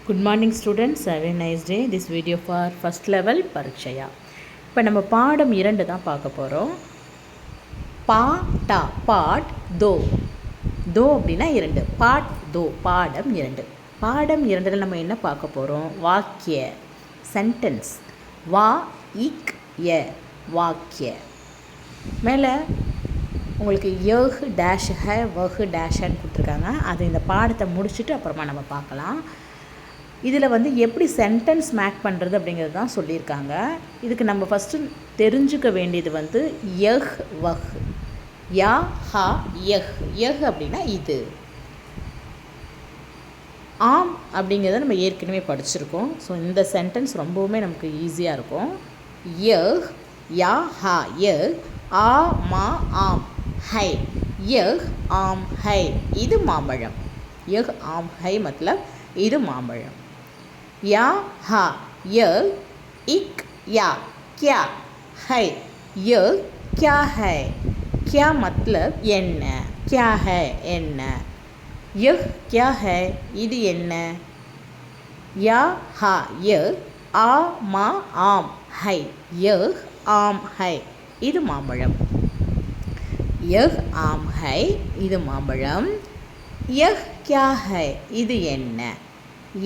Good morning students, have a nice day. This video for first level பரீட்சையா. இப்போ நம்ம பாடம் 2 தான் பார்க்க போகிறோம். பாட்டா பாட் தோ தோ அப்படின்னா 2, பாட் தோ பாடம் 2. பாடம் 2ல் நம்ம என்ன பார்க்க போகிறோம்? வாக்கிய சென்டென்ஸ். வா இக் ய வாக்கிய. மேலே உங்களுக்கு யஹ் டேஷ் ஹ வஹ் டேஷன்னு கொடுத்துருக்காங்க. அது இந்த பாடத்தை முடிச்சுட்டு அப்புறமா நம்ம பார்க்கலாம். இதில் எப்படி சென்டென்ஸ் மேக் பண்ணுறது அப்படிங்கிறது தான் சொல்லியிருக்காங்க. இதுக்கு நம்ம ஃபஸ்ட்டு தெரிஞ்சுக்க வேண்டியது யஹ் வஹ். யா ஹா யஹ். யஹ் அப்படின்னா இது. ஆம் அப்படிங்கிறத நம்ம ஏற்கனவே படிச்சிருக்கோம். ஸோ இந்த சென்டென்ஸ் ரொம்பவுமே நமக்கு ஈஸியாக இருக்கும். யஹ் யா ஹா யஹ் ஆ மா ஆம் ஹை. யஹ் ஆம் ஹை இது மாம்பழம். யஹ் ஆம் ஹை மத்தலப் இது மாம்பழம். या हा य इक या क्या है. य क्या है. क्या मतलब என்ன. क्या है என்ன. यह क्या है இது என்ன. या हा य आ मा आम है. यह आम है இது மாம்பழம். यह आम है இது மாம்பழம். यह क्या है இது என்ன.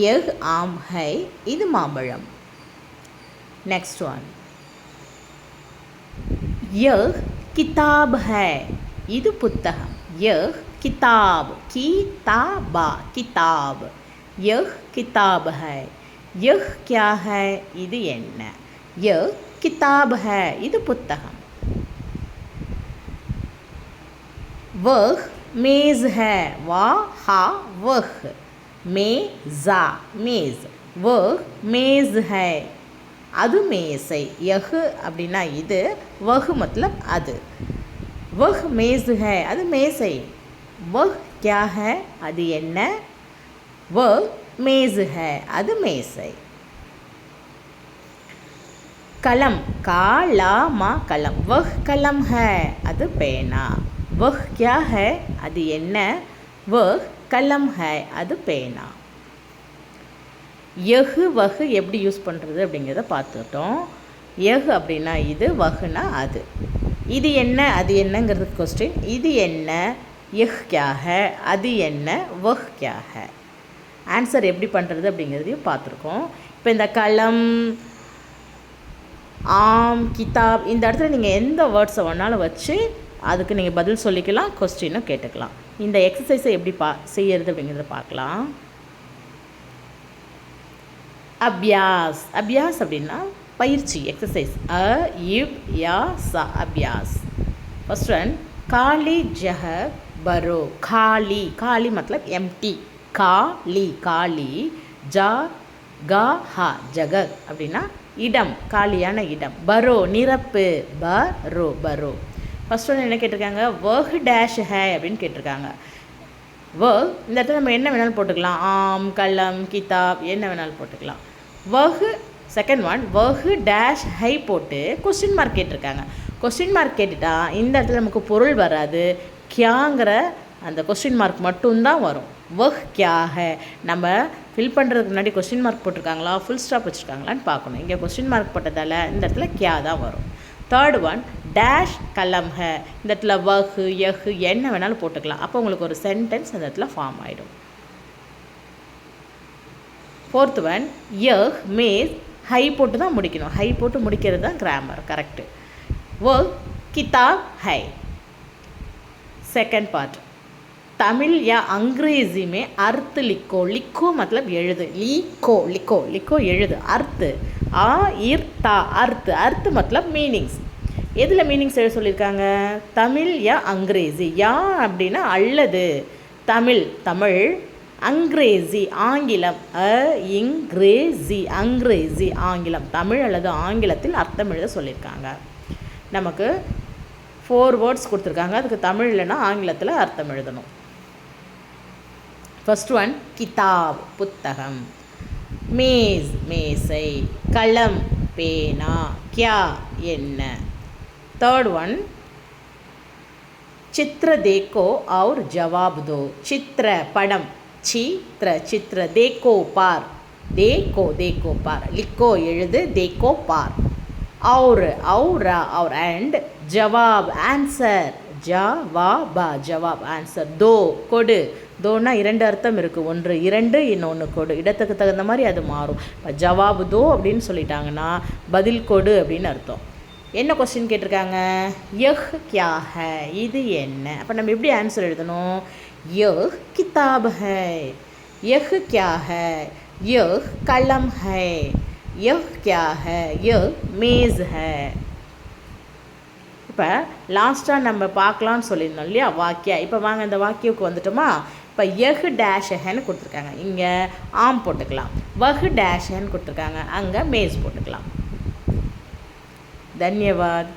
यह आम है இது மாம்பழம். Next one. यह किताब है இது புத்தகம். यह किताब किताबा किताब. यह किताब है. यह क्या है இது என்ன. यह किताब है இது புத்தகம். वह मेज़ है. वा हा वह मेज़ा मेज़. वह मेज़ है அது மேசை. யஹ் அப்படின்னா இது, வஹ் மத்தலப் அது. வஹ் மேஸ் ஹை அது மேசை. வஹ் கியா ஹை அது என்ன. வஹ் மேஸ் ஹை அது மேசை. கலம் காலாமா கலம். வஹ் கலம் ஹை அது பேனா. வஹ் கியா ஹை அது என்ன. வஹ் கலம் ஹை அது பேனா. யஹ் வஹ் எப்படி யூஸ் பண்ணுறது அப்படிங்கிறத பார்த்துட்டோம். யஹ் அப்படின்னா இது, வஹ்னா அது. இது என்ன அது என்னங்கிறது கொஸ்டின். இது என்ன. யஹ் கியா ஹை அது என்ன. வஹ் கியா ஹை. ஆன்சர் எப்படி பண்ணுறது அப்படிங்கிறதையும் பார்த்துருக்கோம். இப்போ இந்த கலம் ஆம் கிதாப் இந்த இடத்துல நீங்கள் எந்த வேர்ட்ஸை வேணாலும் வச்சு அதுக்கு நீங்கள் பதில் சொல்லிக்கலாம், கொஸ்டினும் கேட்டுக்கலாம். இந்த எக்ஸசைஸை எப்படி செய்யறது அப்படிங்கிறத பார்க்கலாம். அபியாஸ். அபியாஸ் அப்படின்னா பயிற்சி, எக்ஸசைஸ். அ இவ் யா ச அபியாஸ். First one. காலி ஜஹ பரோ. காலி காலி மத்தலப் எம்டி. காலி காலி. ஜா கா ஹா ஜகத் அப்படின்னா இடம், காலியான இடம். பரோ நிரப்பு. பரோ பரோ. ஃபஸ்ட் ஒன்று என்ன கேட்டிருக்காங்க. வஹ் டேஷ் ஹே அப்படின்னு கேட்டிருக்காங்க. வஹ் இந்த இடத்துல நம்ம என்ன வேணாலும் போட்டுக்கலாம். ஆம் கலம் கிதாப் என்ன வேணாலும் போட்டுக்கலாம். வஹ் செகண்ட் ஒன். வஹ் டேஷ் ஹை போட்டு கொஸ்டின் மார்க் கேட்டிருக்காங்க. கொஸ்டின் மார்க் கேட்டுட்டா இந்த இடத்துல நமக்கு பொருள் வராது. கியாங்கிற அந்த கொஸ்டின் மார்க் மட்டும்தான் வரும். வஹ் கியா ஹை நம்ம ஃபில் பண்ணுறதுக்கு முன்னாடி கொஸ்டின் மார்க் போட்டிருக்காங்களா, ஃபுல் ஸ்டாப் வச்சுருக்காங்களான்னு பார்க்கணும். இங்கே கொஸ்டின் மார்க் போட்டதால் இந்த இடத்துல கியா தான் வரும். Third one. டேஷ் கலம் ஹை இந்த இடத்துல வஹ் யஹ் என்ன வேணாலும் போட்டுக்கலாம். அப்போ உங்களுக்கு ஒரு சென்டென்ஸ் அந்த இடத்துல ஃபார்ம் ஆகிடும். Fourth one. யஹ் மேஸ் ஹை போட்டு தான் முடிக்கணும். ஹை போட்டு முடிக்கிறது தான் கிராமர் கரெக்டு. வஹ் கிதாப் ஹை. Second part. तमिल या अंग्रेजी में अर्थ लिखो. लिखो मतलब எழுது. लिखो लिखो लिखो எழுது. अर्थ आ इर ता अर्थ. अर्थ मतलब மீனிங்ஸ். எதில் மீனிங்ஸ் எழுத சொல்லியிருக்காங்க. தமிழ் யா அங்கிரேசி. யா அப்படின்னா அல்லது. தமிழ் தமிழ். அங்கிரேசி ஆங்கிலம். அ இங்கிரேசி அங்கிரேசி ஆங்கிலம். தமிழ் அல்லது ஆங்கிலத்தில் அர்த்தம் எழுத சொல்லியிருக்காங்க. நமக்கு 4 வேர்ட்ஸ் கொடுத்துருக்காங்க. அதுக்கு தமிழ் இல்லைன்னா ஆங்கிலத்தில் அர்த்தம் எழுதணும். First one. கிதாப் புத்தகம். மேஸ் மேசை. கலம் பேனா. கியா என்ன. Third one. चित्र देखो और जवाब दो. चित्र पடம். चित्र चित्र देखो पार देखो பார், लिखो எழுது, देखो பார். और and Jawab answer, ஜவாபா Jawab answer. தோ கொடு, தோனா இரண்டு அர்த்தம் இருக்குது, ஒன்று இரண்டு, இன்னொன்று கொடு, இடத்துக்கு தகுந்த மாதிரி அது மாறும். இப்போ ஜவாபு தோ அப்படின்னு சொல்லிட்டாங்கன்னா பதில் கொடு அப்படின்னு அர்த்தம். என்ன கொஸ்டின் கேட்டிருக்காங்க, யஹ் கியா ஹை, இது என்ன. அப்போ நம்ம எப்படி ஆன்சர் எழுதணும், யஹ் கிதாப் ஹை, யஹ் கியா ஹை, யஹ் கலம் ஹை, யஹ் கியா ஹை, யஹ் மேஸ் ஹை. இப்போ லாஸ்ட்டாக நம்ம பார்க்கலான்னு சொல்லியிருந்தோம் இல்லையா வாக்கியா. இப்போ வாங்க இந்த வாக்கியவுக்கு வந்துட்டோமா. இப்போ யஹ் டேஷ் ஹேன்னு கொடுத்துருக்காங்க, இங்கே ஆம் போட்டுக்கலாம். வஹ் டேஷ் ஹேன்னு கொடுத்துருக்காங்க, அங்கே மேஸ் போட்டுக்கலாம். धन्यवाद.